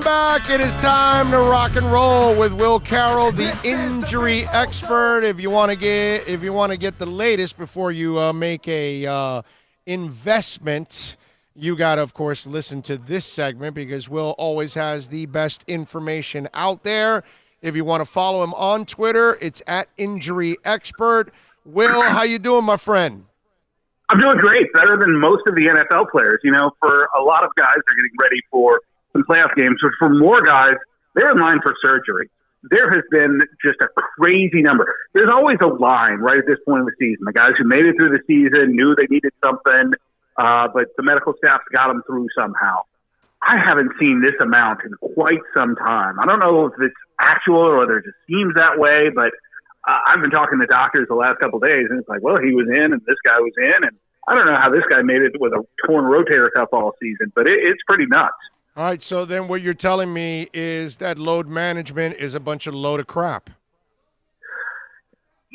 Welcome back. It is time to rock and roll with Will Carroll, the injury expert. If you want to get the latest before you make a investment, you got to, of course, listen to this segment because Will always has the best information out there. If you want to follow him on Twitter, it's at Injury Expert. Will, how you doing, my friend? I'm doing great, better than most of the NFL players. You know, for a lot of guys, they're getting ready for some playoff games, but for more guys, they're in line for surgery. There has been just a crazy number. There's always a line right at this point of the season. The guys who made it through the season knew they needed something, but the medical staff got them through somehow. I haven't seen this amount in quite some time. I don't know if it's actual or whether it just seems that way, but I've been talking to doctors the last couple of days, and it's like, well, he was in, and this guy was in, and I don't know how this guy made it with a torn rotator cuff all season, but it's pretty nuts. All right, so then what you're telling me is that load management is a bunch of load of crap.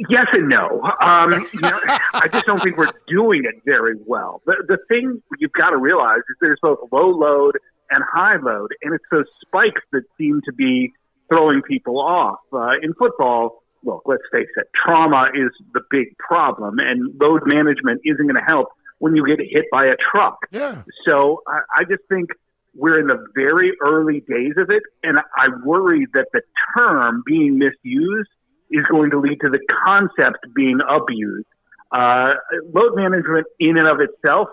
Yes and no. I just don't think we're doing it very well. The thing you've got to realize is there's both low load and high load, and it's those spikes that seem to be throwing people off. In football, look, let's face it, trauma is the big problem, and load management isn't going to help when you get hit by a truck. Yeah. So I just think we're in the very early days of it, and I worry that the term being misused is going to lead to the concept being abused. Load management in and of itself,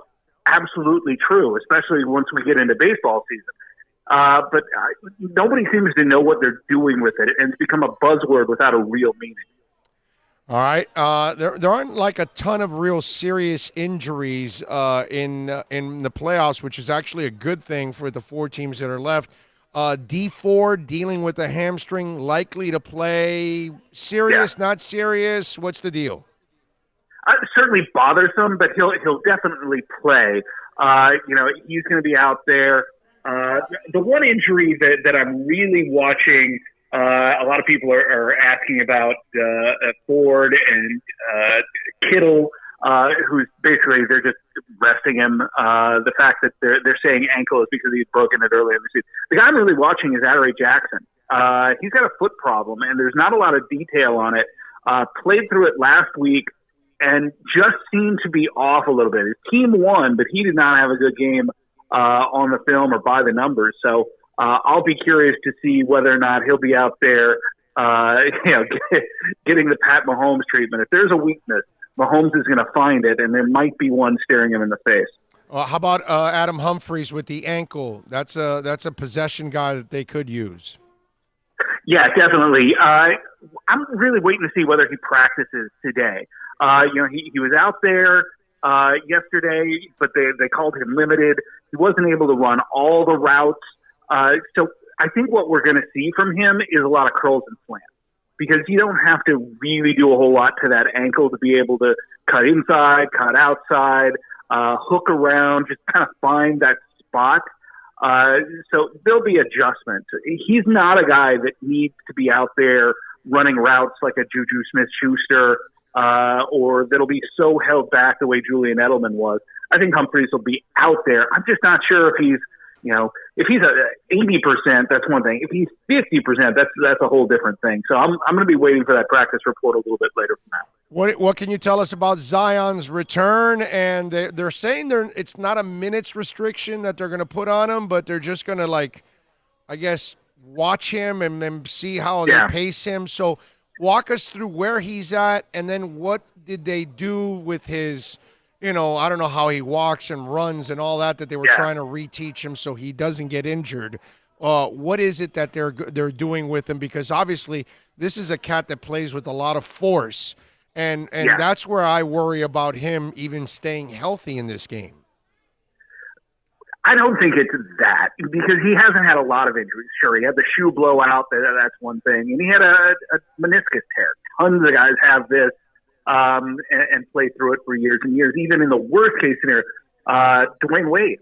absolutely true, especially once we get into baseball season. But nobody seems to know what they're doing with it, and it's become a buzzword without a real meaning. All right. There aren't like a ton of real serious injuries in the playoffs, which is actually a good thing for the four teams that are left. D4 dealing with a hamstring, likely to play. Serious, not serious? What's the deal? Certainly bothersome, but he'll definitely play. He's going to be out there. The one injury that I'm really watching, a lot of people are asking about Ford and Kittle, who's basically they're just resting him. The fact that they're saying ankle is because he's broken it earlier in the season. The guy I'm really watching is Adoree Jackson. He's got a foot problem, and there's not a lot of detail on it. Played through it last week and just seemed to be off a little bit. His team won, but he did not have a good game on the film or by the numbers. So I'll be curious to see whether or not he'll be out there, getting the Pat Mahomes treatment. If there's a weakness, Mahomes is going to find it, and there might be one staring him in the face. How about Adam Humphries with the ankle? That's a possession guy that they could use. Yeah, definitely. I'm really waiting to see whether he practices today. He was out there yesterday, but they called him limited. He wasn't able to run all the routes. So I think what we're going to see from him is a lot of curls and slants, because you don't have to really do a whole lot to that ankle to be able to cut inside, cut outside, hook around, just kind of find that spot. So there'll be adjustments. He's not a guy that needs to be out there running routes like a Juju Smith-Schuster, or that'll be so held back the way Julian Edelman was. I think Humphries will be out there. I'm just not sure if he's, if he's 80%, that's one thing. If he's 50%, that's a whole different thing. So I'm going to be waiting for that practice report a little bit later from now. What can you tell us about Zion's return? And they're saying it's not a minutes restriction that they're going to put on him, but they're just going to, watch him and then see how they pace him. So walk us through where he's at, and then what did they do with his, I don't know how he walks and runs and all that they were trying to reteach him so he doesn't get injured. What is it that they're doing with him? Because obviously this is a cat that plays with a lot of force, and that's where I worry about him even staying healthy in this game. I don't think it's that, because he hasn't had a lot of injuries. Sure, he had the shoe blowout, that's one thing, and he had a meniscus tear. Tons of guys have this and play through it for years and years. Even in the worst case scenario, Dwayne Wade,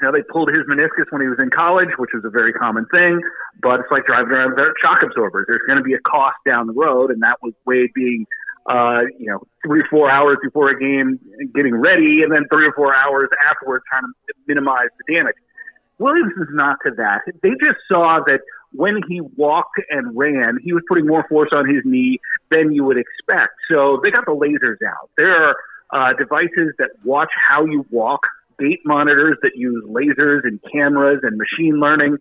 they pulled his meniscus when he was in college, which was a very common thing, but it's like driving around with shock absorbers. There's going to be a cost down the road, and that was Wade being 3 or 4 hours before a game getting ready, and then 3 or 4 hours afterwards trying to minimize the damage. Williamson's not to that. They just saw that when he walked and ran, he was putting more force on his knee than you would expect. So they got the lasers out. There are devices that watch how you walk, gait monitors that use lasers and cameras and machine learning,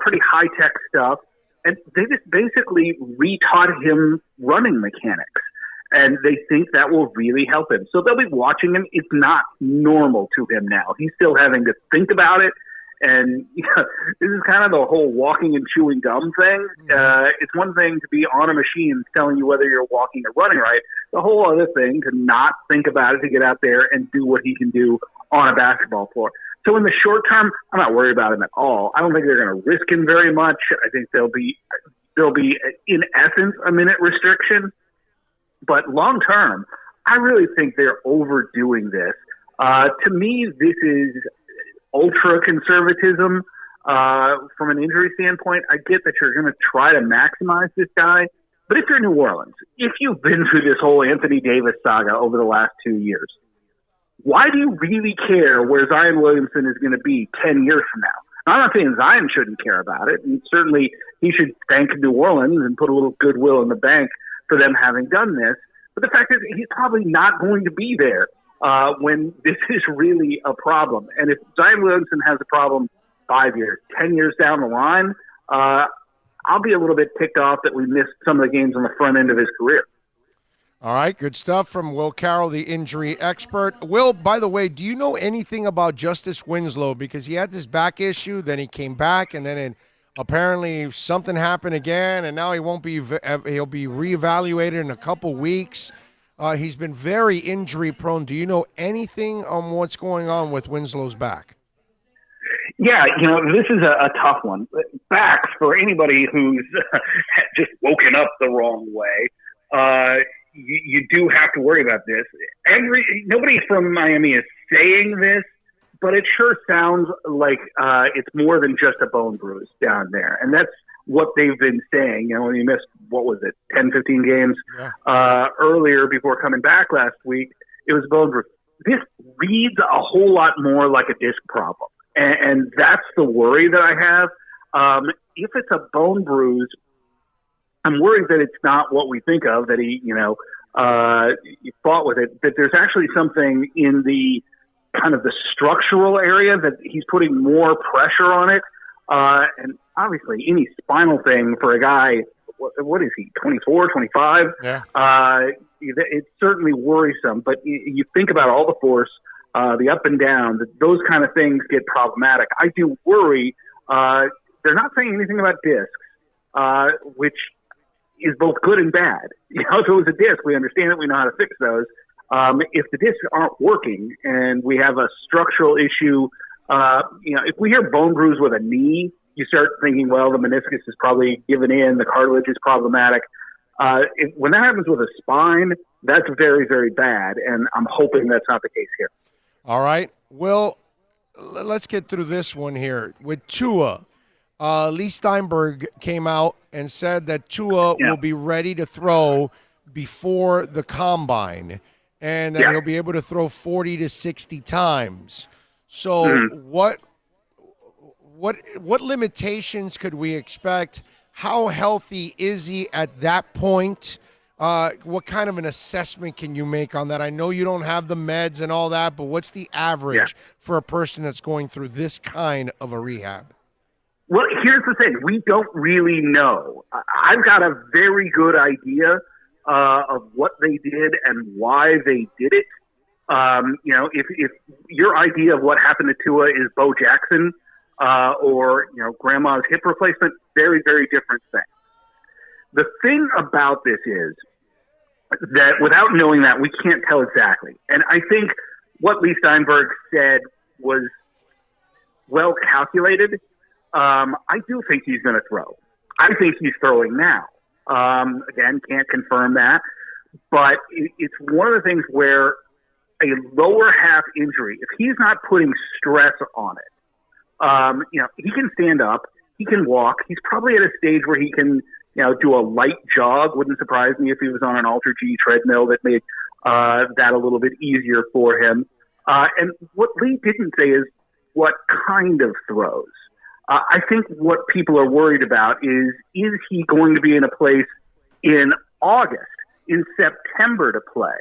pretty high-tech stuff. And they just basically retaught him running mechanics. And they think that will really help him. So they'll be watching him. It's not normal to him now. He's still having to think about it. And this is kind of the whole walking and chewing gum thing. It's one thing to be on a machine telling you whether you're walking or running right. The whole other thing to not think about it, to get out there and do what he can do on a basketball floor. So in the short term, I'm not worried about him at all. I don't think they're going to risk him very much. I think there'll be in essence a minute restriction. But long term, I really think they're overdoing this. To me, this is ultra conservatism from an injury standpoint. I get that you're going to try to maximize this guy, but if you're New Orleans, if you've been through this whole Anthony Davis saga over the last 2 years, why do you really care where Zion Williamson is going to be 10 years from now? I'm not saying Zion shouldn't care about it, and certainly he should thank New Orleans and put a little goodwill in the bank for them having done this. But the fact is, he's probably not going to be there when this is really a problem. And if Zion Williamson has a problem 5 years, 10 years down the line, I'll be a little bit ticked off that we missed some of the games on the front end of his career. All right, good stuff from Will Carroll, the injury expert. Will, by the way, do you know anything about Justice Winslow? Because he had this back issue, then he came back, and then apparently something happened again, and now he'll be reevaluated in a couple weeks. He's been very injury prone. Do you know anything on what's going on with Winslow's back? Yeah, this is a tough one. Backs, for anybody who's just woken up the wrong way, you do have to worry about this. Nobody from Miami is saying this, but it sure sounds like it's more than just a bone bruise down there. And that's what they've been saying. When he missed, 10, 15 games earlier before coming back last week, it was bone bruise. This reads a whole lot more like a disc problem. And that's the worry that I have. If it's a bone bruise, I'm worried that it's not what we think of, that he fought with it, that there's actually something in the kind of the structural area that he's putting more pressure on it. And obviously any spinal thing for a guy, what is he, 24, 25? Yeah. It's certainly worrisome, but you think about all the force, the up and down, those kind of things get problematic. I do worry. They're not saying anything about discs, which is both good and bad. If it was a disc, we understand it, we know how to fix those. If the discs aren't working and we have a structural issue, if we hear bone bruise with a knee, you start thinking, well, the meniscus is probably given in, the cartilage is problematic. When that happens with a spine, that's very, very bad, and I'm hoping that's not the case here. All right. Well, let's get through this one here. With Tua, Lee Steinberg came out and said that Tua will be ready to throw before the combine, and that he'll be able to throw 40 to 60 times. So what limitations could we expect? How healthy is he at that point? What kind of an assessment can you make on that? I know you don't have the meds and all that, but what's the average for a person that's going through this kind of a rehab? Well, here's the thing. We don't really know. I've got a very good idea of what they did and why they did it. If your idea of what happened to Tua is Bo Jackson or grandma's hip replacement, very, very different thing. The thing about this is that without knowing that, we can't tell exactly. And I think what Lee Steinberg said was well calculated. I do think he's going to throw. I think he's throwing now. Again, can't confirm that. But it's one of the things where a lower half injury, if he's not putting stress on it, he can stand up, he can walk. He's probably at a stage where he can, do a light jog. Wouldn't surprise me if he was on an Ultra G treadmill that made that a little bit easier for him. And what Lee didn't say is what kind of throws. I think what people are worried about is he going to be in a place in August, in September to play?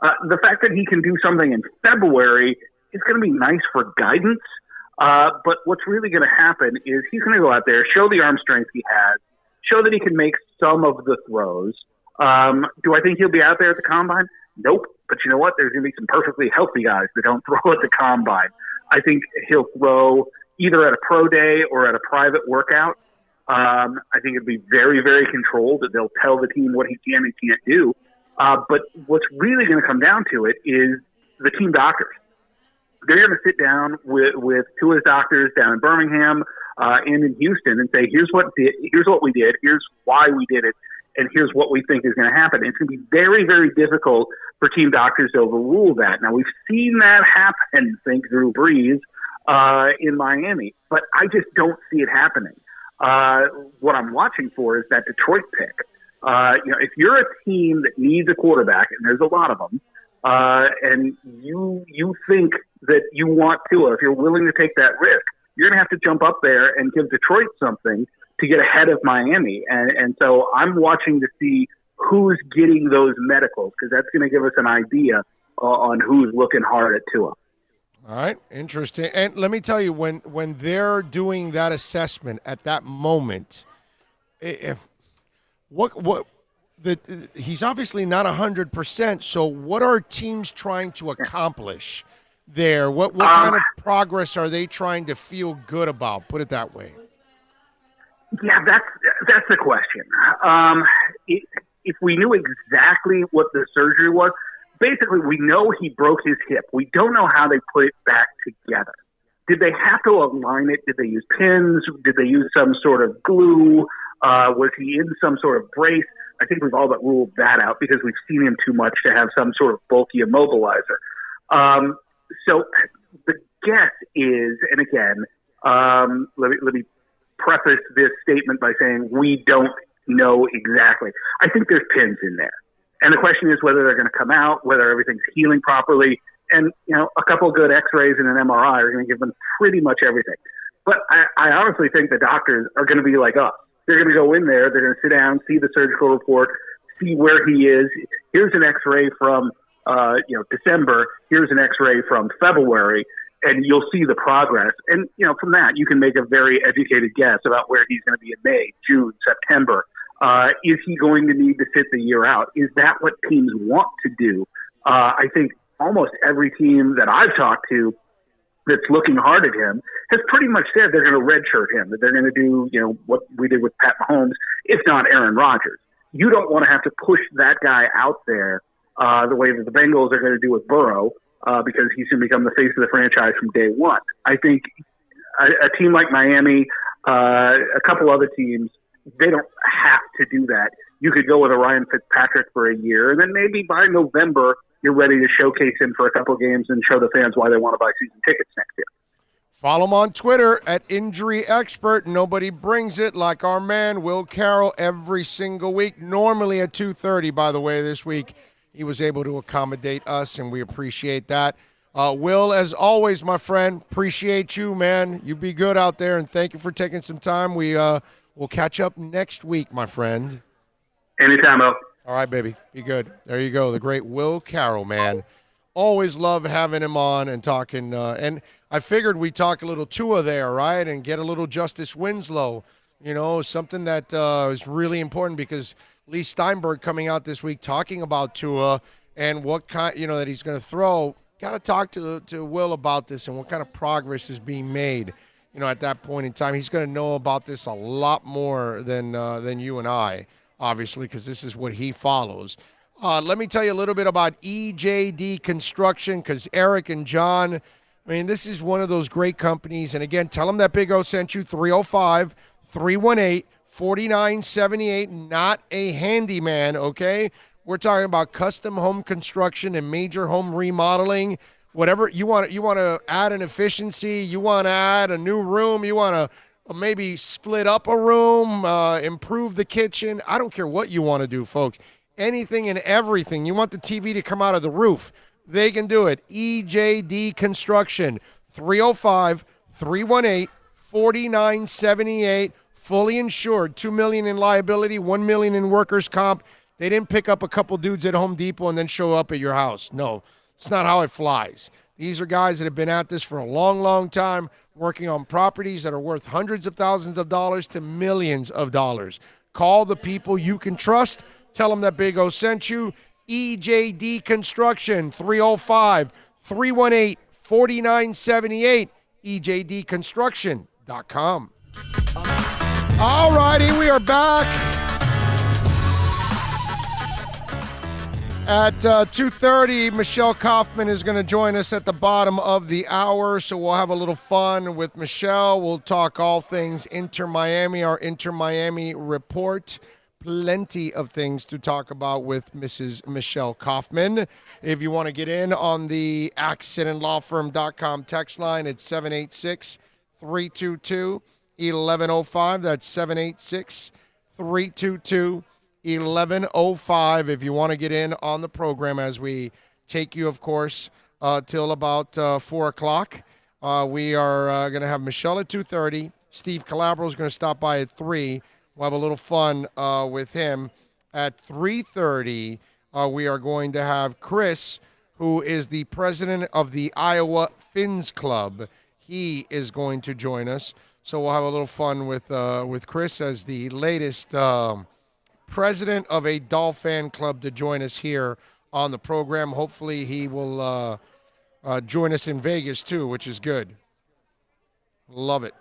The fact that he can do something in February is going to be nice for guidance. But what's really going to happen is he's going to go out there, show the arm strength he has, show that he can make some of the throws. Do I think he'll be out there at the combine? Nope. But you know what? There's going to be some perfectly healthy guys that don't throw at the combine. I think he'll throw either at a pro day or at a private workout. I think it'll be very, very controlled. They'll tell the team what he can and can't do. But what's really going to come down to it is the team doctors. They're going to sit down with two of his doctors down in Birmingham and in Houston and say, here's what we did, here's why we did it, and here's what we think is going to happen. And it's going to be very, very difficult for team doctors to overrule that. Now, we've seen that happen, think Drew Brees, in Miami, but I just don't see it happening. What I'm watching for is that Detroit pick. If you're a team that needs a quarterback, and there's a lot of them, and you think that you want Tua, if you're willing to take that risk, you're going to have to jump up there and give Detroit something to get ahead of Miami. And so I'm watching to see who's getting those medicals, because that's going to give us an idea on who's looking hard at Tua. All right, interesting. And let me tell you, when they're doing that assessment at that moment, he's obviously not 100%. So what are teams trying to accomplish there? What kind of progress are they trying to feel good about? Put it that way. Yeah, that's the question. If we knew exactly what the surgery was, basically we know he broke his hip. We don't know how they put it back together. Did they have to align it? Did they use pins? Did they use some sort of glue? Was he in some sort of brace? I think we've all but ruled that out because we've seen him too much to have some sort of bulky immobilizer. So the guess is, and again, let me preface this statement by saying we don't know exactly. I think there's pins in there. And the question is whether they're going to come out, whether everything's healing properly. And, a couple of good x-rays and an MRI are going to give them pretty much everything. But I honestly think the doctors are going to be like us. They're going to go in there, they're going to sit down, see the surgical report, see where he is. Here's an x-ray from, December. Here's an x-ray from February. And you'll see the progress. And, from that, you can make a very educated guess about where he's going to be in May, June, September. Is he going to need to sit the year out? Is that what teams want to do? I think almost every team that I've talked to that's looking hard at him has pretty much said they're going to redshirt him, that they're going to do, what we did with Pat Mahomes, if not Aaron Rodgers. You don't want to have to push that guy out there the way that the Bengals are going to do with Burrow, because he's going to become the face of the franchise from day one. I think a team like Miami, a couple other teams, they don't have to do that. You could go with a Ryan Fitzpatrick for a year, and then maybe by November you're ready to showcase him for a couple of games and show the fans why they want to buy season tickets next year. Follow him on Twitter at Injury Expert. Nobody brings it like our man Will Carroll every single week, normally at 2:30, by the way. This week he was able to accommodate us, and we appreciate that. Will, as always, my friend, appreciate you, man. You be good out there, and thank you for taking some time. We'll catch up next week, my friend. Anytime, Mo. All right, baby. Be good. There you go. The great Will Carroll, man. Always love having him on and talking. And I figured we'd talk a little Tua there, right, and get a little Justice Winslow. Something that is really important because Lee Steinberg coming out this week talking about Tua and what kind, that he's going to throw. Got to talk to Will about this and what kind of progress is being made. At that point in time, he's going to know about this a lot more than you and I, obviously, because this is what he follows. Let me tell you a little bit about EJD Construction, because Eric and John, this is one of those great companies. And again, tell them that Big O sent you, 305-318-4978, not a handyman, okay? We're talking about custom home construction and major home remodeling. Whatever you want to add an efficiency, you want to add a new room, you want to maybe split up a room, improve the kitchen. I don't care what you want to do, folks. Anything and everything. You want the TV to come out of the roof, they can do it. EJD Construction, 305-318-4978. Fully insured, $2 million in liability, $1 million in workers' comp. They didn't pick up a couple dudes at Home Depot and then show up at your house. No, it's not how it flies. These are guys that have been at this for a long, long time, working on properties that are worth hundreds of thousands of dollars to millions of dollars. Call the people you can trust. Tell them that Big O sent you. EJ Deconstruction, 305-318-4978, EJDeconstruction.com. All righty, we are back at 2:30. Michelle Kaufman is going to join us at the bottom of the hour, so we'll have a little fun with Michelle. We'll talk all things Inter Miami, our Inter Miami report. Plenty of things to talk about with Mrs. Michelle Kaufman. If you want to get in on the accidentlawfirm.com text line, it's 786-322-1105. That's 786-322-1105. If you want to get in on the program as we take you, of course, till about 4 o'clock. We are going to have Michelle at 2:30. Steve Calabro is going to stop by at 3. We'll have a little fun with him. At 3:30, we are going to have Chris, who is the president of the Iowa Finns Club. He is going to join us. So we'll have a little fun with Chris as the latest president of a Dolphin club to join us here on the program. Hopefully he will join us in Vegas too, which is good. Love it.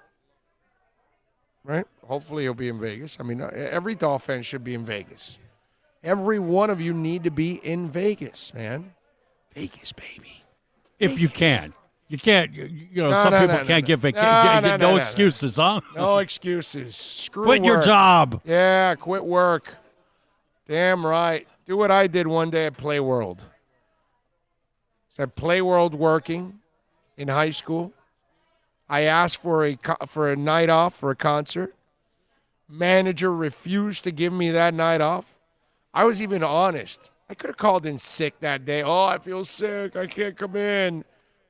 Right? Hopefully he'll be in Vegas. I mean, every Dolphin should be in Vegas. Every one of you need to be in Vegas, man. Vegas, baby. If Vegas. you can. You can't, some people can't give vacation. No excuses, huh? No excuses. Quit your job. Yeah, quit work. Damn right. Do what I did one day at Play World. I was at Play World working in high school. I asked for a night off for a concert. Manager refused to give me that night off. I was even honest. I could have called in sick that day. Oh, I feel sick. I can't come in.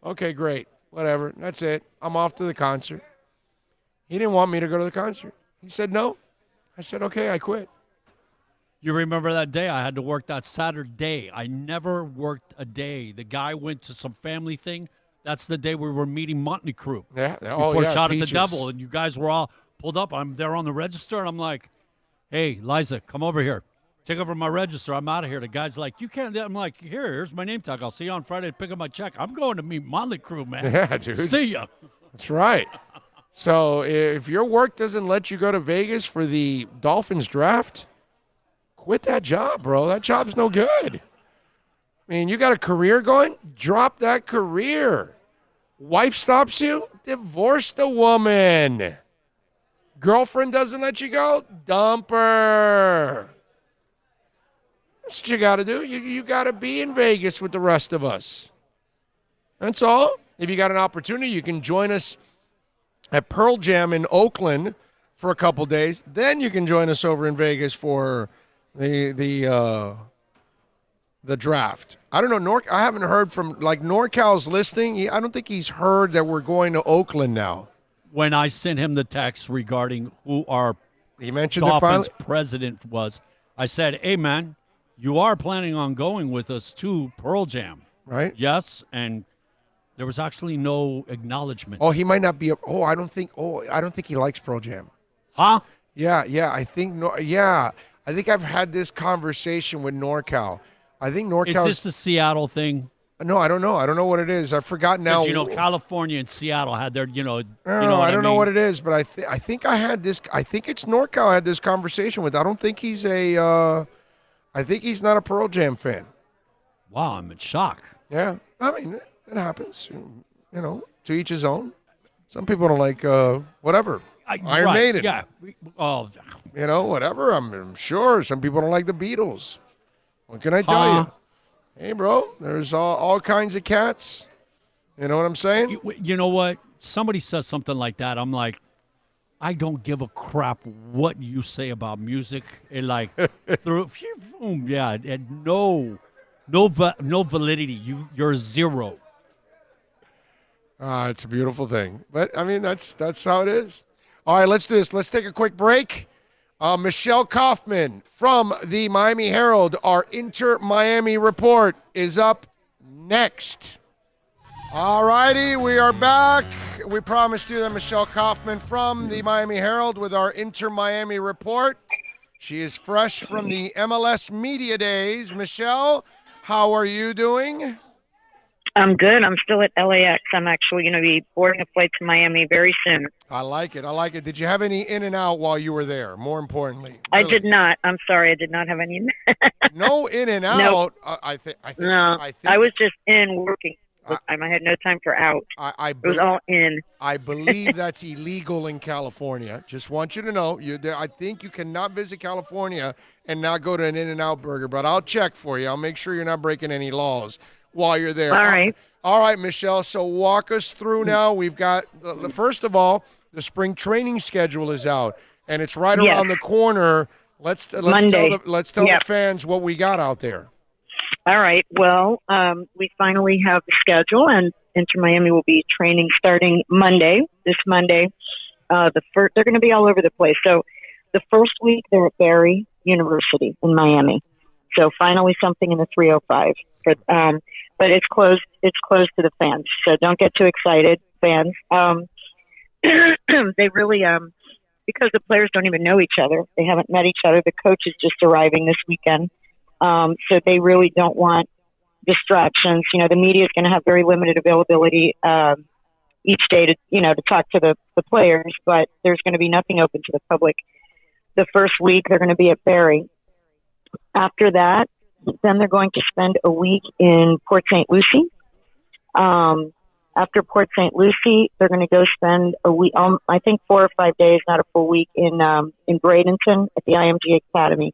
Okay, great. Whatever. That's it. I'm off to the concert. He didn't want me to go to the concert. He said no. I said, okay, I quit. You remember that day? I had to work that Saturday. I never worked a day. The guy went to some family thing. That's the day we were meeting Motley Crue. Yeah. Before Shot at the Devil. And you guys were all pulled up. I'm there on the register, and I'm like, hey, Liza, come over here. Take over my register. I'm out of here. The guy's like, you can't. I'm like, here's my name tag. I'll see you on Friday to pick up my check. I'm going to meet Motley Crue, man. Yeah, dude. See ya. That's right. So if your work doesn't let you go to Vegas for the Dolphins draft, quit that job, bro. That job's no good. I mean, you got a career going? Drop that career. Wife stops you? Divorce the woman. Girlfriend doesn't let you go? Dump her. That's what you got to do. You got to be in Vegas with the rest of us. That's all. If you got an opportunity, you can join us at Pearl Jam in Oakland for a couple days. Then you can join us over in Vegas for the draft. I don't know. I haven't heard from, NorCal's listening. I don't think he's heard that we're going to Oakland now. When I sent him the text regarding who our he mentioned Dolphins president was, I said, hey, man, you are planning on going with us to Pearl Jam. Right? Yes, and there was actually no acknowledgement. Oh, he might not be. I don't think he likes Pearl Jam. Huh? Yeah. I think I've had this conversation with NorCal. I think NorCal. Is this the Seattle thing? No, I don't know. I don't know what it is. I forgot now. California and Seattle had their, I don't know what it is, but I think I had this. I think it's NorCal I had this conversation with. I don't think he's I think he's not a Pearl Jam fan. Wow, I'm in shock. Yeah, I mean it happens. To each his own. Some people don't like whatever. Iron Maiden. Yeah. Whatever. I'm sure some people don't like the Beatles. What can I tell you? Hey, bro, there's all kinds of cats. You know what I'm saying? You know what? Somebody says something like that. I'm like, I don't give a crap what you say about music. It no validity. You're zero. It's a beautiful thing. But I mean, that's how it is. All right, let's do this. Let's take a quick break. Michelle Kaufman from the Miami Herald, our Inter Miami report, is up next. All righty, we are back. We promised you that Michelle Kaufman from the Miami Herald with our Inter Miami report. She is fresh from the MLS Media Days. Michelle, how are you doing? I'm good. I'm still at LAX. I'm actually going to be boarding a flight to Miami very soon. I like it. I like it. Did you have any in and out while you were there, more importantly? Really? I did not. I'm sorry. I did not have any. No in and out? Nope. No. I was just in working. I had no time for out. It was all in. I believe that's illegal in California. Just want you to know. I think you cannot visit California and not go to an In-N-Out burger, but I'll check for you. I'll make sure you're not breaking any laws while you're there. All right. All right, Michelle. So walk us through now. We've got, first of all, the spring training schedule is out, and it's right around the corner. Let's tell the fans what we got out there. All right. Well, we finally have the schedule, and Inter Miami will be training starting this Monday. They're going to be all over the place. So the first week they're at Barry University in Miami. So finally something in the 305. But it's closed. It's closed to the fans. So don't get too excited, fans. They really, because the players don't even know each other. They haven't met each other. The coach is just arriving this weekend. So they really don't want distractions. The media is going to have very limited availability each day to talk to the players, but there's going to be nothing open to the public. The first week they're going to be at Barry. After that, then they're going to spend a week in Port St. Lucie. After Port St. Lucie, they're going to go spend a week, I think 4 or 5 days, not a full week, in Bradenton at the IMG Academy.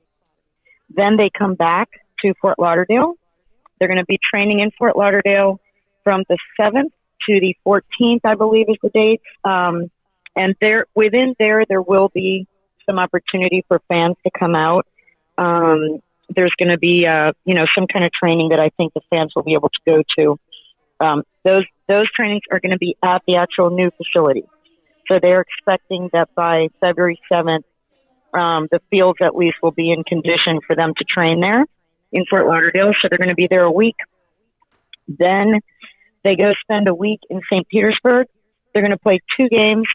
Then they come back to Fort Lauderdale. They're going to be training in Fort Lauderdale from the 7th to the 14th, I believe is the dates. And there will be some opportunity for fans to come out. There's going to be, some kind of training that I think the fans will be able to go to. Those trainings are going to be at the actual new facility. So they're expecting that by February 7th, the fields at least will be in condition for them to train there in Fort Lauderdale. So they're going to be there a week. Then they go spend a week in St. Petersburg. They're going to play 2 games.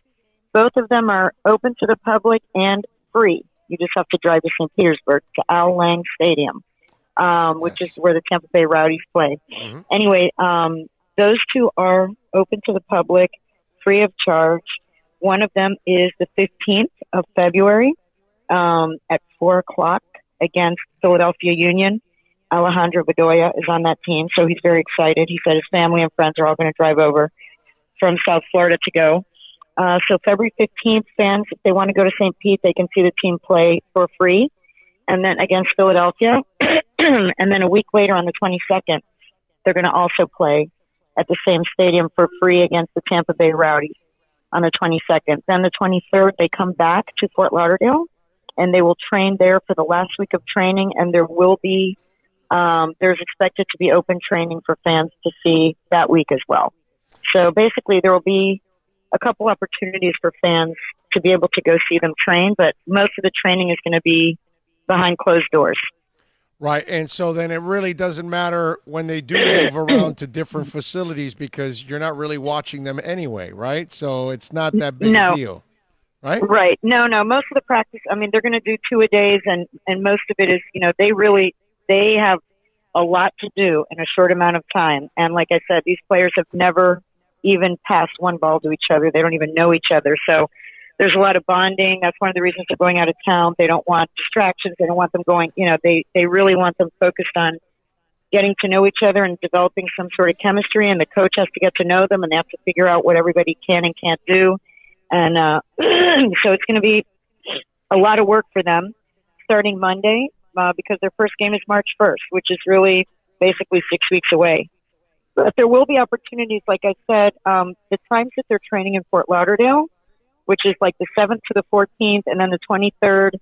Both of them are open to the public and free. You just have to drive to St. Petersburg to Al Lang Stadium, which is where the Tampa Bay Rowdies play. Mm-hmm. Anyway, those 2 are open to the public, free of charge. One of them is the 15th of February at 4 o'clock against Philadelphia Union. Alejandro Bedoya is on that team, so he's very excited. He said his family and friends are all going to drive over from South Florida to go. So February 15th, fans, if they want to go to St. Pete, they can see the team play for free. And then against Philadelphia. And then a week later on the 22nd, they're going to also play at the same stadium for free against the Tampa Bay Rowdies on the 22nd. Then the 23rd, they come back to Fort Lauderdale, and they will train there for the last week of training. And there will be, there's expected to be open training for fans to see that week as well. So basically, there will be a couple opportunities for fans to be able to go see them train, but most of the training is going to be behind closed doors. Right, and so then it really doesn't matter when they do move around to different facilities because you're not really watching them anyway, right? So it's not that big a deal, right? Right. No. Most of the practice, I mean, they're going to do 2-a-days, and most of it is, they have a lot to do in a short amount of time. And like I said, these players have never even passed one ball to each other. They don't even know each other. So there's a lot of bonding. That's one of the reasons they're going out of town. They don't want distractions. They don't want them going, they really want them focused on getting to know each other and developing some sort of chemistry. And the coach has to get to know them, and they have to figure out what everybody can and can't do. And so it's going to be a lot of work for them starting Monday because their first game is March 1st, which is really basically 6 weeks away. But there will be opportunities, like I said, the times that they're training in Fort Lauderdale, which is like the 7th to the 14th, and then the 23rd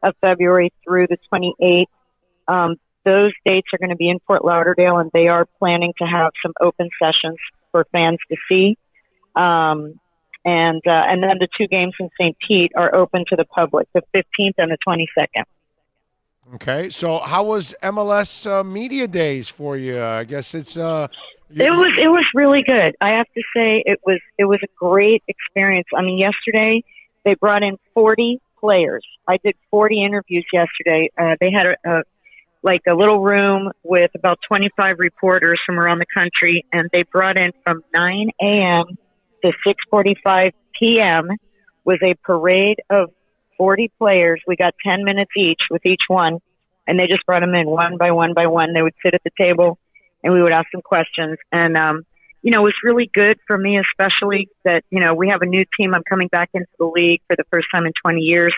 of February through the 28th. Those dates are going to be in Fort Lauderdale, and they are planning to have some open sessions for fans to see. And then the 2 games in St. Pete are open to the public, the 15th and the 22nd. Okay, so how was MLS Media Days for you? I guess it's it was really good. I have to say it was a great experience. I mean, yesterday they brought in 40 players. I did 40 interviews yesterday. They had a little room with about 25 reporters from around the country, and they brought in from 9 a.m. to 6:45 p.m. was a parade of 40 players. We got 10 minutes each with each one, and they just brought them in one by one by one. They would sit at the table, and we would ask them questions. And, it was really good for me, especially that, we have a new team. I'm coming back into the league for the first time in 20 years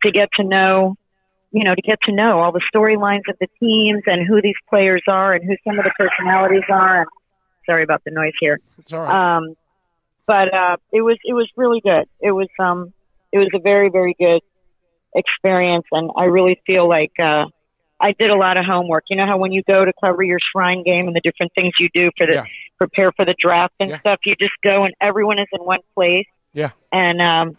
to get to know all the storylines of the teams and who these players are and who some of the personalities are. And sorry about the noise here. It's all right. But it was really good. It was a very, very good experience, and I really feel like I did a lot of homework. You know how when you go to cover your Shrine game and the different things you do for prepare for the draft and stuff, you just go and everyone is in one place. Yeah. And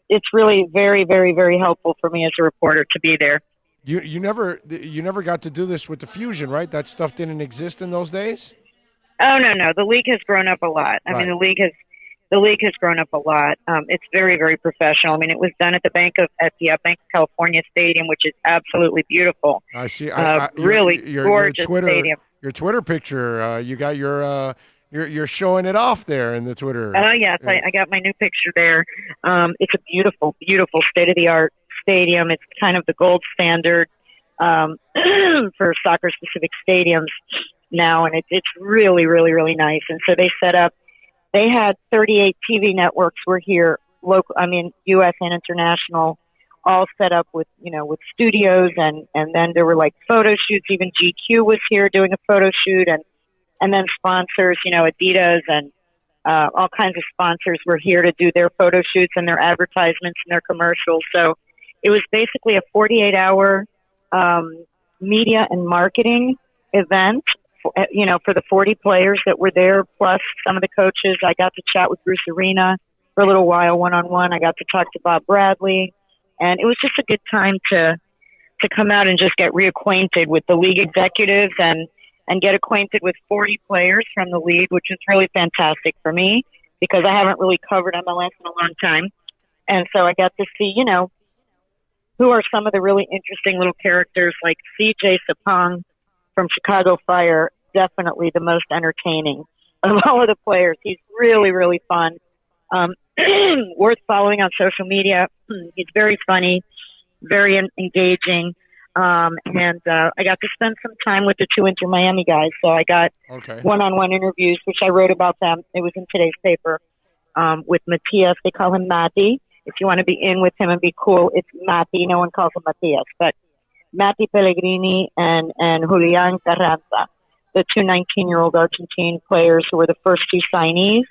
it's really very, very, very helpful for me as a reporter to be there. You never got to do this with the Fusion, right? That stuff didn't exist in those days? Oh, no. The league has grown up a lot. I mean, the league has grown up a lot. It's very, very professional. I mean, it was done at the Bank of California Stadium, which is absolutely beautiful. I see. Really gorgeous stadium. Your Twitter picture, you got you're showing it off there in the Twitter. Oh, yes. Yeah. I got my new picture there. It's a beautiful, beautiful state-of-the-art stadium. It's kind of the gold standard for soccer-specific stadiums now, and it's really, really, really nice. And so they had 38 TV networks were here, U.S. and international, all set up with studios, and then there were like photo shoots. Even GQ was here doing a photo shoot, and then sponsors, Adidas and all kinds of sponsors were here to do their photo shoots and their advertisements and their commercials. So it was basically a 48-hour media and marketing event, for the 40 players that were there, plus some of the coaches. I got to chat with Bruce Arena for a little while, one-on-one. I got to talk to Bob Bradley, and it was just a good time to come out and just get reacquainted with the league executives and get acquainted with 40 players from the league, which is really fantastic for me because I haven't really covered MLS in a long time. And so I got to see, who are some of the really interesting little characters like CJ Sapong from Chicago Fire, definitely the most entertaining of all of the players. He's really, really fun. Worth following on social media. He's very funny, very engaging. And I got to spend some time with the 2 Inter Miami guys. So I got one-on-one interviews, which I wrote about them. It was in today's paper with Matias. They call him Mati. If you want to be in with him and be cool, it's Mati. No one calls him Matias. But Mati Pellegrini and Julian Carranza, the 2 19-year-old Argentine players who were the first 2 signees.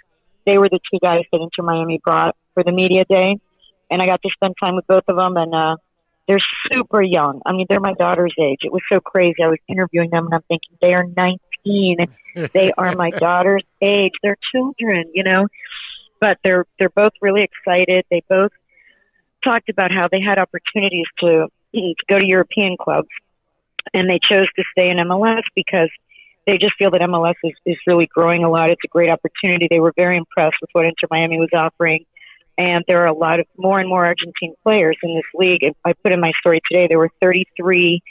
They were the 2 guys that Inter Miami brought for the media day. And I got to spend time with both of them. And they're super young. I mean, they're my daughter's age. It was so crazy. I was interviewing them, and I'm thinking, they are 19. They are my daughter's age. They're children, But they're both really excited. They both talked about how they had opportunities to go to European clubs, and they chose to stay in MLS because they just feel that MLS is really growing a lot. It's a great opportunity. They were very impressed with what Inter Miami was offering, and there are a lot of more and more Argentine players in this league. I put in my story today, there were 33.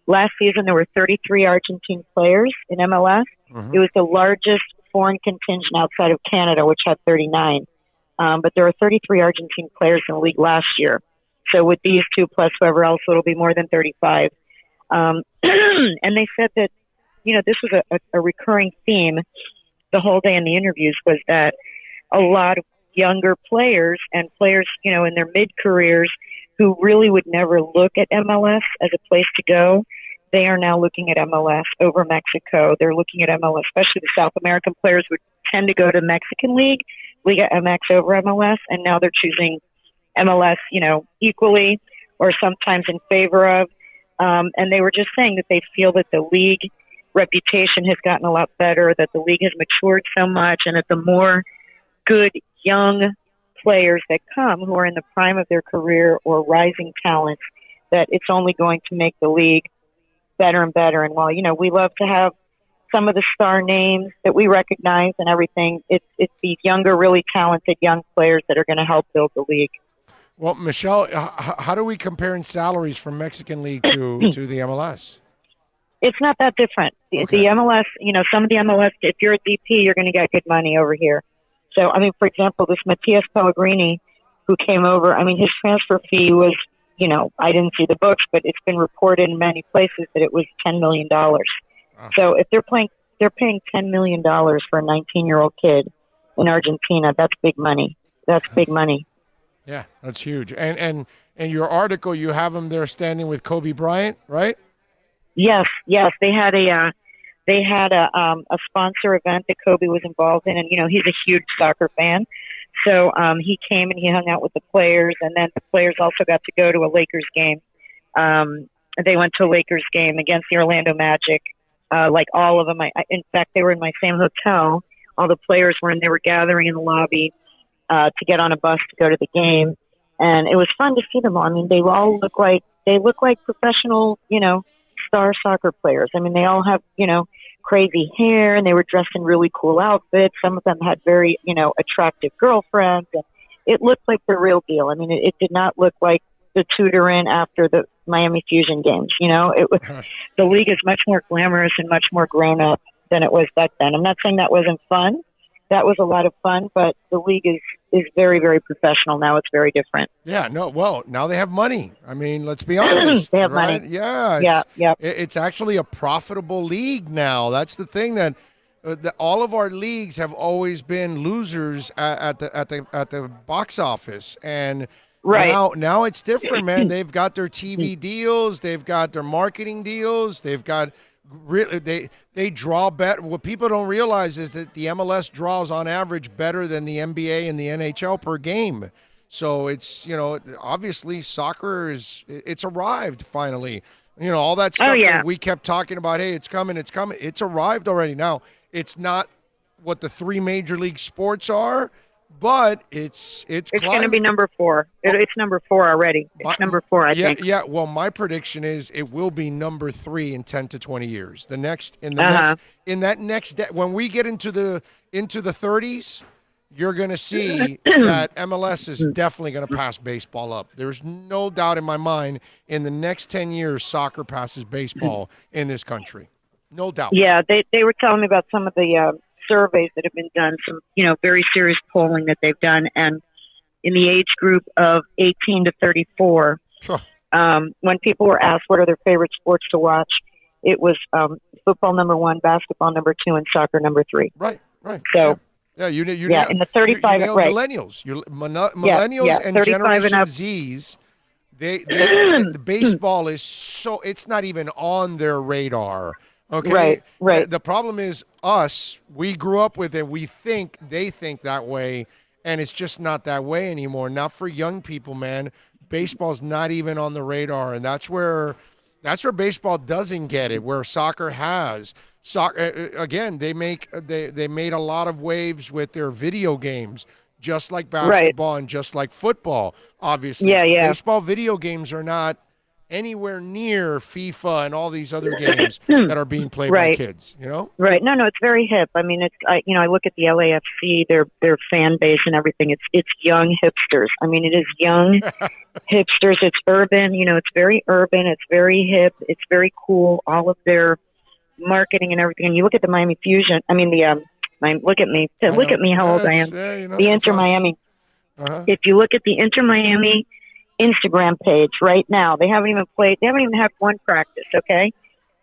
Last season, there were 33 Argentine players in MLS. Mm-hmm. It was the largest foreign contingent outside of Canada, which had 39. But there were 33 Argentine players in the league last year. So with these 2 plus whoever else, it'll be more than 35. And they said that, this was a recurring theme the whole day in the interviews, was that a lot of younger players and players, in their mid-careers who really would never look at MLS as a place to go, they are now looking at MLS over Mexico. They're looking at MLS, especially the South American players would tend to go to Mexican League, Liga MX over MLS, and now they're choosing MLS, equally or sometimes in favor of. And they were just saying that they feel that the league reputation has gotten a lot better, that the league has matured so much, and that the more good young players that come who are in the prime of their career or rising talents, that it's only going to make the league better and better. And while, we love to have some of the star names that we recognize and everything, it's these younger, really talented young players that are going to help build the league. Well, Michelle, how do we compare in salaries from Mexican League to the MLS? It's not that different. Okay. The MLS, some of the MLS, if you're a DP, you're going to get good money over here. So, for example, this Matias Pellegrini who came over, his transfer fee was, I didn't see the books, but it's been reported in many places that it was $10 million. Oh. So if they're paying $10 million for a 19-year-old kid in Argentina, that's big money. That's big money. Yeah, that's huge. And your article, you have him there standing with Kobe Bryant, right? Yes. They had a sponsor event that Kobe was involved in, and he's a huge soccer fan. So he came and he hung out with the players, and then the players also got to go to a Lakers game. They went to a Lakers game against the Orlando Magic. Like all of them, in fact, they were in my same hotel. All the players were, and they were gathering in the lobby to get on a bus to go to the game, and it was fun to see them all. They all look like professional, star soccer players. They all have, crazy hair, and they were dressed in really cool outfits. Some of them had very, attractive girlfriends, and it looked like the real deal. It did not look like the tutor-in after the Miami Fusion games. It was, the league is much more glamorous and much more grown up than it was back then. I'm not saying that wasn't fun. That was a lot of fun, but the league is very, very professional now. It's very different. Yeah, no, well, now they have money. Let's be honest. They have right? money. Yeah. Yeah. It's actually a profitable league now. That's the thing that all of our leagues have always been losers at the box office, and right now it's different, man. They've got their TV deals, they've got their marketing deals, they've got. Really, they draw better. What people don't realize is that the MLS draws on average better than the NBA and the NHL per game. So it's, obviously soccer it's arrived finally. All that stuff that we kept talking about, hey, it's coming. It's arrived already. Now, it's not what the three major league sports are, but it's going to be number 4. It's number 4 already. It's number 4, I think. Yeah. Well, my prediction is it will be number 3 in 10 to 20 years. When we get into the 30s, you're going to see that MLS is definitely going to pass baseball up. There's no doubt in my mind. In the next 10 years, soccer passes baseball in this country. No doubt. Yeah, they were telling me about some of the surveys that have been done, some very serious polling that they've done, and in the age group of 18 to 34, when people were asked what are their favorite sports to watch, it was football number 1, basketball number 2, and soccer number 3. Right. So you in the 35 right. Millennials, millennials and Generation and Zs. The baseball is it's not even on their radar. Okay. Right. The problem is us. We grew up with it. They think that way, and it's just not that way anymore. Not for young people, man. Baseball's not even on the radar, and that's where baseball doesn't get it. Where soccer has. Soccer again. They made a lot of waves with their video games, just like basketball and just like football. Obviously, baseball video games are not anywhere near FIFA and all these other games that are being played by kids, Right. No, it's very hip. I look at the LAFC, their fan base and everything. It's young hipsters. It is young hipsters. It's urban. It's very urban. It's very hip. It's very cool. All of their marketing and everything. And you look at the Miami Fusion. Look at me. Look at me. How old I am. The Inter Miami. If you look at the Inter Miami Instagram page right now, they haven't even had one practice. Okay,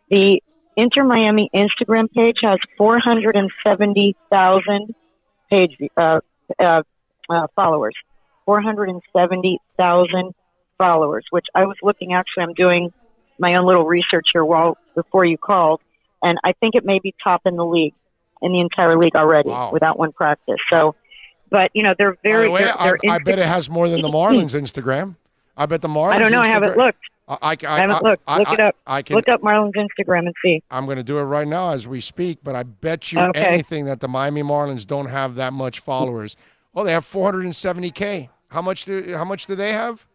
the Inter Miami Instagram page has 470,000 followers. 470,000 followers. Which I was looking. Actually, I'm doing my own little research here before you called, and I think it may be top in the league, in the entire league already, without one practice. So, but they're very. By the way, I bet it has more than the Marlins Instagram. I bet the Marlins. I don't know. I haven't looked. I haven't looked. Look it up. I can look up Marlins Instagram and see. I'm going to do it right now as we speak, but I bet you Okay. anything that the Miami Marlins don't have that much followers. Oh, they have 470K. How much do they have?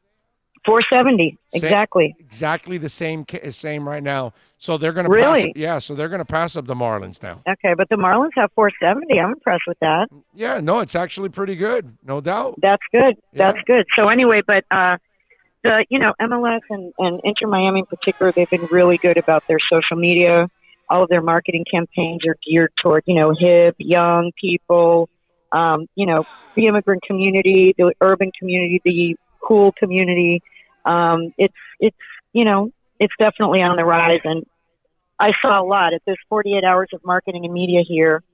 470. Exactly. Exactly the same right now. So they're going to Really? so they're going to pass up the Marlins now. Okay, but the Marlins have 470. I'm impressed with that. Yeah, no, it's actually pretty good, no doubt. That's good. Yeah. That's good. So anyway, but the MLS and Inter Miami in particular, they've been really good about their social media. All of their marketing campaigns are geared toward hip, young people, the immigrant community, the urban community, the cool community. It's definitely on the rise, and I saw a lot at this 48 hours of marketing and media here.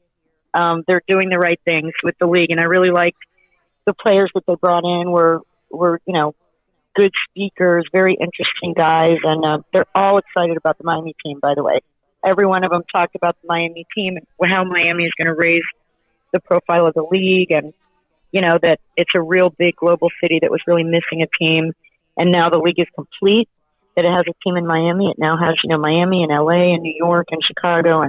They're doing the right things with the league, and I really liked the players that they brought in were good speakers, very interesting guys, and they're all excited about the Miami team, by the way. Every one of them talked about the Miami team and how Miami is going to raise the profile of the league, and that it's a real big global city that was really missing a team, and now the league is complete, that it has a team in Miami. It now has Miami and LA and New York and Chicago,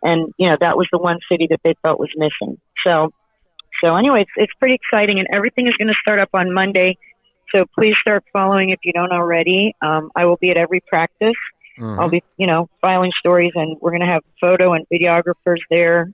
and that was the one city that they felt was missing. So anyway, it's pretty exciting, and everything is going to start up on Monday. So please start following if you don't already. I will be at every practice. Mm-hmm. I'll be, filing stories, and we're going to have photo and videographers there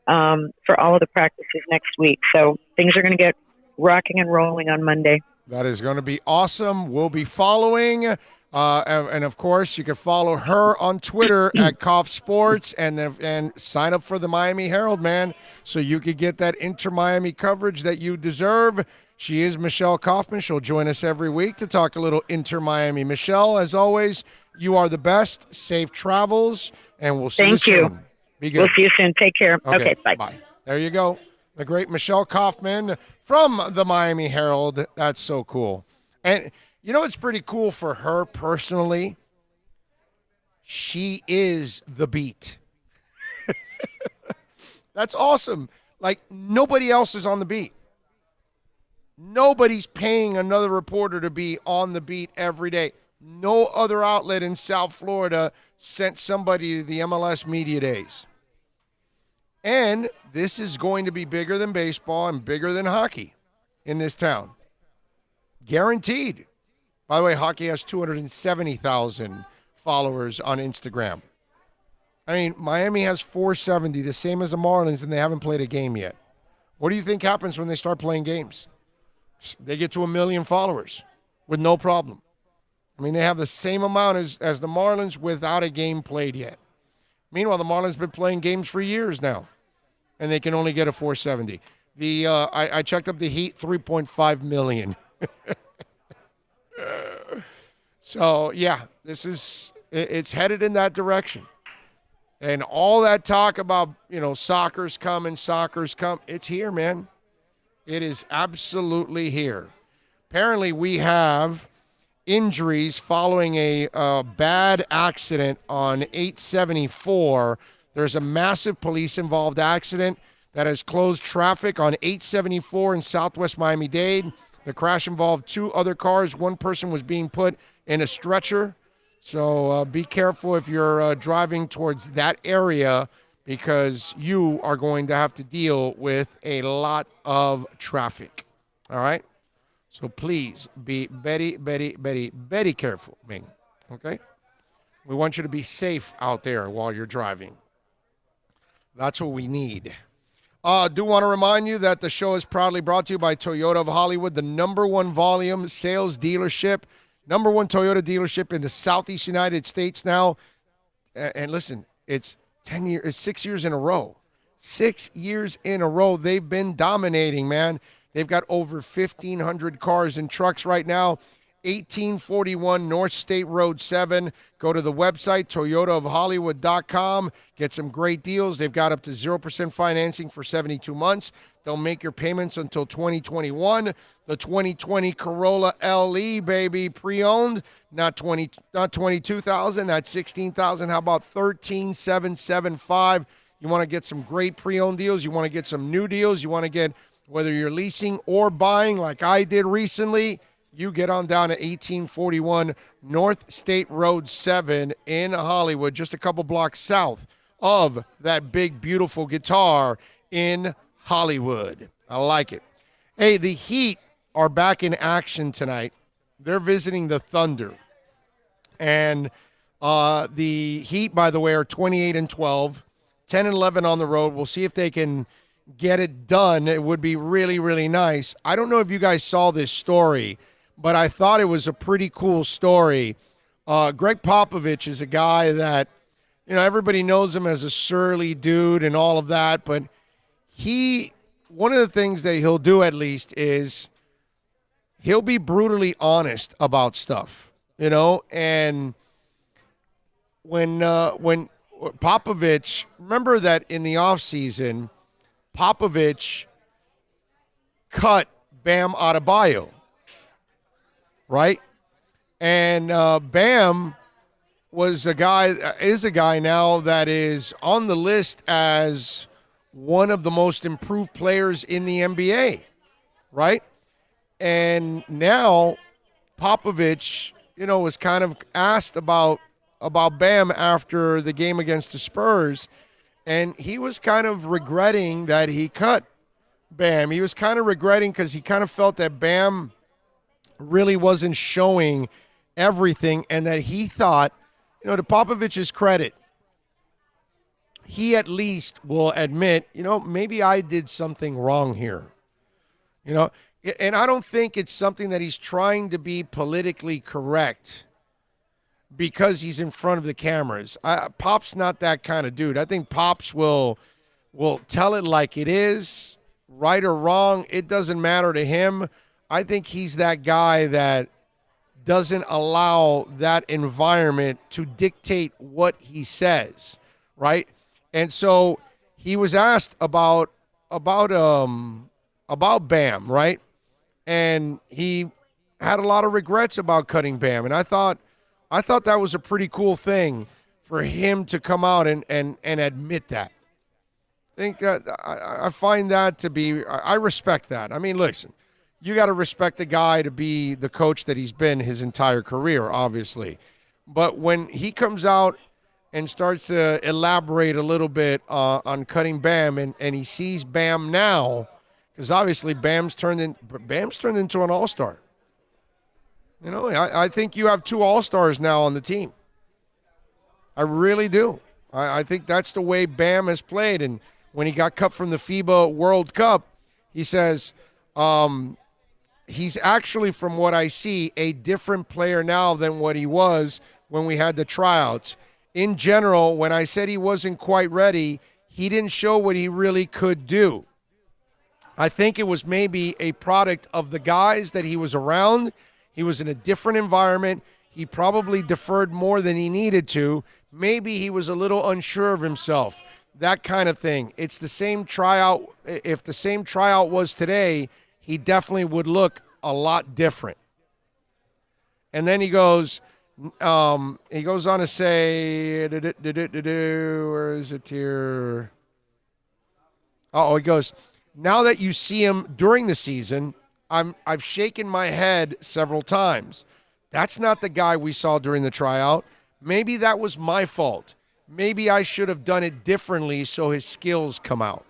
for all of the practices next week. So things are going to get rocking and rolling on Monday. That is going to be awesome. We'll be following. And of course, you can follow her on Twitter at Kauf Sports and sign up for the Miami Herald, man, so you could get that Inter-Miami coverage that you deserve. She is Michelle Kaufman. She'll join us every week to talk a little Inter-Miami. Michelle, as always, you are the best. Safe travels, and we'll see you soon. Be good. We'll see you soon. Take care. Okay, bye. Bye. There you go. The great Michelle Kaufman from the Miami Herald. That's so cool. And it's pretty cool for her personally. She is the beat. That's awesome. Like, nobody else is on the beat. Nobody's paying another reporter to be on the beat every day. No other outlet in South Florida sent somebody to the MLS Media Days. And this is going to be bigger than baseball and bigger than hockey in this town. Guaranteed. By the way, hockey has 270,000 followers on Instagram. I mean, Miami has 470, the same as the Marlins, and they haven't played a game yet. What do you think happens when they start playing games? They get to 1 million followers with no problem. I mean, they have the same amount as the Marlins without a game played yet. Meanwhile, the Marlins have been playing games for years now, and they can only get a 470. I checked up the Heat, 3.5 million. So, yeah, it's headed in that direction. And all that talk about, soccer's coming, it's here, man. It is absolutely here. Apparently, we have injuries following a bad accident on 874. There's a massive police-involved accident that has closed traffic on 874 in Southwest Miami-Dade. The crash involved 2 other cars. One person was being put in a stretcher. So be careful if you're driving towards that area, because you are going to have to deal with a lot of traffic. All right? So please be very, very, very, very careful, Ming. Okay? We want you to be safe out there while you're driving. That's what we need. Do want to remind you that the show is proudly brought to you by Toyota of Hollywood, the #1 volume sales dealership, #1 Toyota dealership in the Southeast United States now. And listen, it's 10 years, it's 6 years in a row. 6 years in a row. They've been dominating, man. They've got over 1,500 cars and trucks right now. 1841 North State Road 7. Go to the website, toyotaofhollywood.com. Get some great deals. They've got up to 0% financing for 72 months. They'll make your payments until 2021. The 2020 Corolla LE, baby, pre-owned, not 22,000, not 16,000. How about 13,775? You want to get some great pre-owned deals. You want to get some new deals. You want to get, whether you're leasing or buying like I did recently, you get on down to 1841 North State Road 7 in Hollywood, just a couple blocks south of that big, beautiful guitar in Hollywood. I like it. Hey, the Heat are back in action tonight. They're visiting the Thunder. And the Heat, by the way, are 28-12, 10-11 on the road. We'll see if they can get it done. It would be really, really nice. I don't know if you guys saw this story, but I thought it was a pretty cool story. Greg Popovich is a guy that, everybody knows him as a surly dude and all of that, but one of the things that he'll do at least is he'll be brutally honest about stuff, and when Popovich, remember that in the offseason, Popovich cut Bam Adebayo, right? And Bam is a guy now that is on the list as one of the most improved players in the NBA, right? And now Popovich, was kind of asked about Bam after the game against the Spurs, and he was kind of regretting that he cut Bam. He was kind of regretting because he kind of felt that Bam really wasn't showing everything, and that he thought, to Popovich's credit, he at least will admit, maybe I did something wrong here. And I don't think it's something that he's trying to be politically correct because he's in front of the cameras. Pop's not that kind of dude. I think Pops will tell it like it is, right or wrong. It doesn't matter to him. I think he's that guy that doesn't allow that environment to dictate what he says, right? And so he was asked about Bam, right? And he had a lot of regrets about cutting Bam. And I thought that was a pretty cool thing for him to come out and admit that. I think that I find that to be, I respect that. I mean, listen, you got to respect the guy to be the coach that he's been his entire career, obviously. But when he comes out and starts to elaborate a little bit on cutting Bam, and he sees Bam now, because obviously Bam's turned into an all-star. I think you have 2 all-stars now on the team. I really do. I think that's the way Bam has played. And when he got cut from the FIBA World Cup, he says, he's actually, from what I see, a different player now than what he was when we had the tryouts. In general, when I said he wasn't quite ready, he didn't show what he really could do. I think it was maybe a product of the guys that he was around. He was in a different environment. He probably deferred more than he needed to. Maybe he was a little unsure of himself, that kind of thing. It's the same tryout. If the same tryout was today, he definitely would look a lot different. And then he goes on to say, where is it here? He goes, now that you see him during the season, I've shaken my head several times. That's not the guy we saw during the tryout. Maybe that was my fault. Maybe I should have done it differently so his skills come out.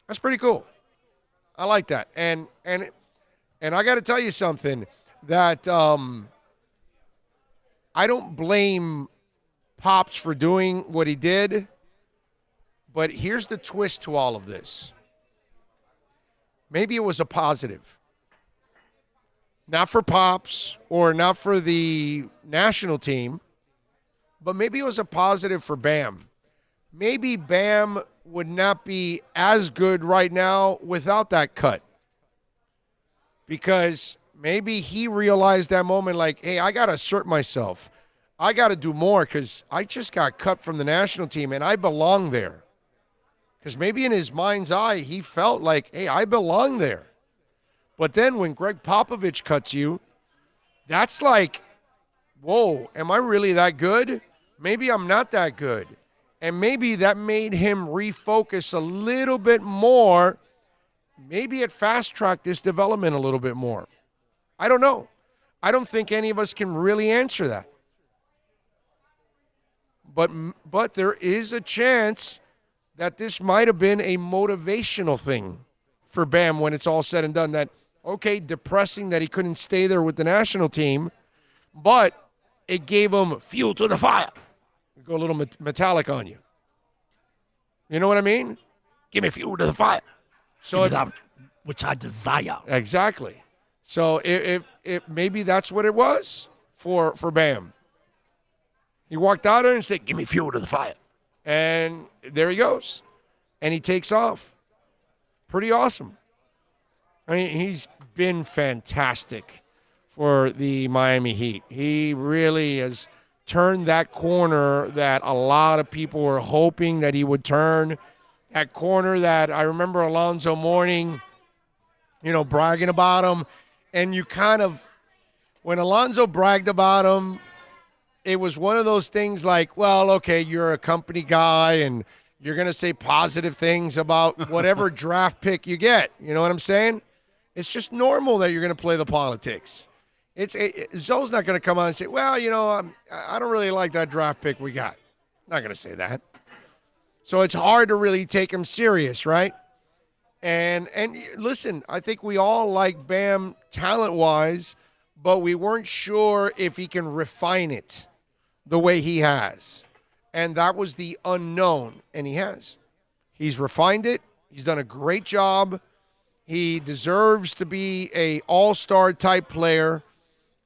That's pretty cool. I like that. And I got to tell you something that I don't blame Pops for doing what he did, but here's the twist to all of this. Maybe it was a positive. Not for Pops or not for the national team, but maybe it was a positive for Bam. Maybe Bam would not be as good right now without that cut. Because maybe he realized that moment like, hey, I got to assert myself. I got to do more because I just got cut from the national team and I belong there. Because maybe in his mind's eye, he felt like, hey, I belong there. But then when Greg Popovich cuts you, that's like, whoa, am I really that good? Maybe I'm not that good. And maybe that made him refocus a little bit more. Maybe it fast-tracked this development a little bit more. I don't know. I don't think any of us can really answer that. But there is a chance that this might have been a motivational thing for Bam when it's all said and done. That, okay, depressing that he couldn't stay there with the national team, but it gave him fuel to the fire. Go a little metallic on you. You know what I mean? Give me fuel to the fire. So which I desire. Exactly. So if maybe that's what it was for Bam. He walked out there and said, give me fuel to the fire. And there he goes. And he takes off. Pretty awesome. I mean, he's been fantastic for the Miami Heat. He really has turned that corner that a lot of people were hoping that he would turn. That corner that I remember Alonzo Mourning, bragging about him. And you kind of, when Alonzo bragged about him, it was one of those things like, well, okay, you're a company guy and you're going to say positive things about whatever draft pick you get. You know what I'm saying? It's just normal that you're going to play the politics. Zoe's not going to come out and say, well, I don't really like that draft pick we got. Not going to say that. So it's hard to really take him serious, right? And listen, I think we all like Bam talent-wise, but we weren't sure if he can refine it the way he has. And that was the unknown, and he has. He's refined it. He's done a great job. He deserves to be a all-star type player,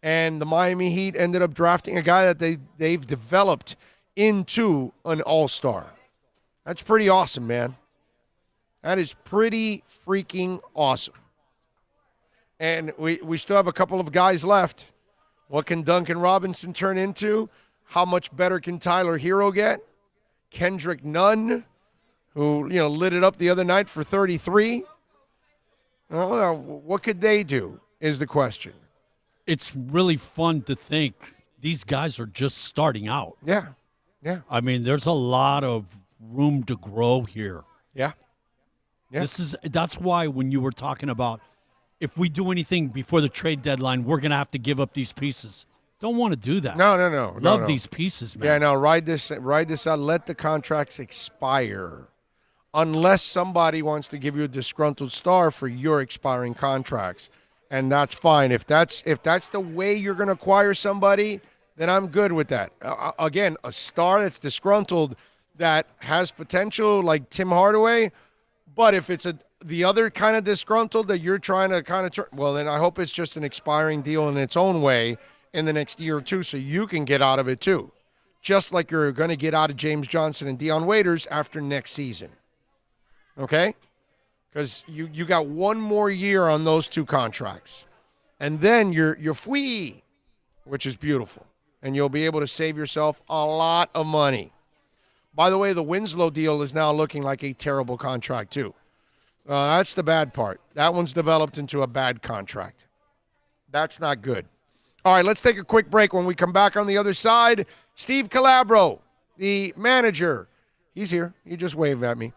and the Miami Heat ended up drafting a guy that they've developed into an all-star. That's pretty awesome, man. That is pretty freaking awesome. And we still have a couple of guys left. What can Duncan Robinson turn into? How much better can Tyler Hero get? Kendrick Nunn, who lit it up the other night for 33. What could they do is the question. It's really fun to think these guys are just starting out. Yeah. I mean, there's a lot of room to grow here. Yeah. That's why when you were talking about if we do anything before the trade deadline, we're going to have to give up these pieces. Don't want to do that. No. Love these pieces, man. Yeah, no, ride this out. Let the contracts expire. Unless somebody wants to give you a disgruntled star for your expiring contracts. And that's fine. If that's the way you're going to acquire somebody, then I'm good with that. Again, a star that's disgruntled that has potential like Tim Hardaway, but if it's the other kind of disgruntled that you're trying to kind of turn, well, then I hope it's just an expiring deal in its own way in the next year or two so you can get out of it too. Just like you're going to get out of James Johnson and Dion Waiters after next season. Okay? Because you got one more year on those two contracts. And then you're free, which is beautiful. And you'll be able to save yourself a lot of money. By the way, the Winslow deal is now looking like a terrible contract too. That's the bad part. That one's developed into a bad contract. That's not good. All right, let's take a quick break. When we come back on the other side, Steve Calabro, the manager, he's here. He just waved at me.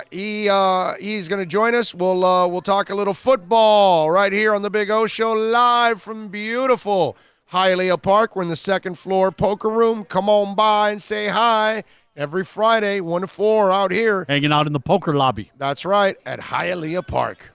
He's going to join us. We'll talk a little football right here on the Big O Show, live from beautiful Hialeah Park. We're in the second floor poker room. Come on by and say hi. Every Friday, 1 to 4 out here. Hanging out in the poker lobby. That's right, at Hialeah Park.